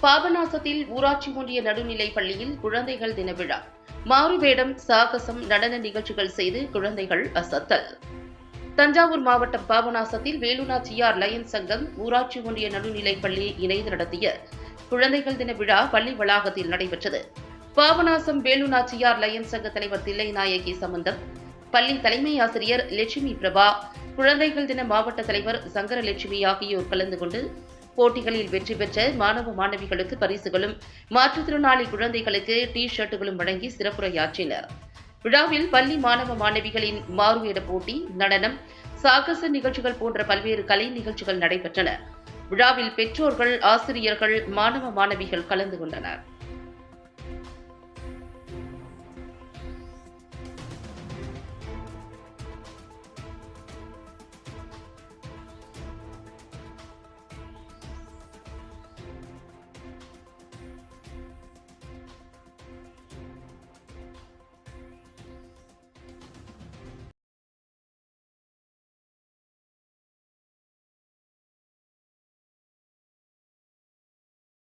பாபநாசத்தில் ஊராட்சி ஒன்றிய நடுநிலைப் பள்ளியில் குழந்தைகள் தின விழா. மாறுவேடம், சாகசம், நடன நிகழ்ச்சிகள் செய்து குழந்தைகள் அசத்தல். தஞ்சாவூர் மாவட்டம் பாபநாசத்தில் வேலுநாச்சியார் லயன்ஸ் சங்கம், ஊராட்சி ஒன்றிய நடுநிலைப் பள்ளி இணைந்து நடத்திய குழந்தைகள் தின விழா பள்ளி வளாகத்தில் நடைபெற்றது. பாபநாசம் வேலுநாச்சியார் லயன்ஸ் சங்க தலைவர் தில்லைநாயகி சம்பந்தம், பள்ளி தலைமை ஆசிரியர் லட்சுமி பிரபா, குழந்தைகள் தின மாவட்ட தலைவர் சங்கரலட்சுமி ஆகியோர் கலந்து கொண்டு போட்டிகளில் வெற்றி பெற்ற மாணவ மாணவிகளுக்கு பரிசுகளும், மாற்றுத்திறனாளி குழந்தைகளுக்கு டி ஷர்ட்டுகளும் வழங்கி சிறப்புரையாற்றினர். விழாவில் பள்ளி மாணவ மாணவிகளின் மாறுவேட போட்டி, நடனம், சாகச நிகழ்ச்சிகள் போன்ற பல்வேறு கலை நிகழ்ச்சிகள் நடைபெற்றன. விழாவில் பெற்றோர்கள், ஆசிரியர்கள், மாணவ மாணவிகள் கலந்து கொண்டனர்.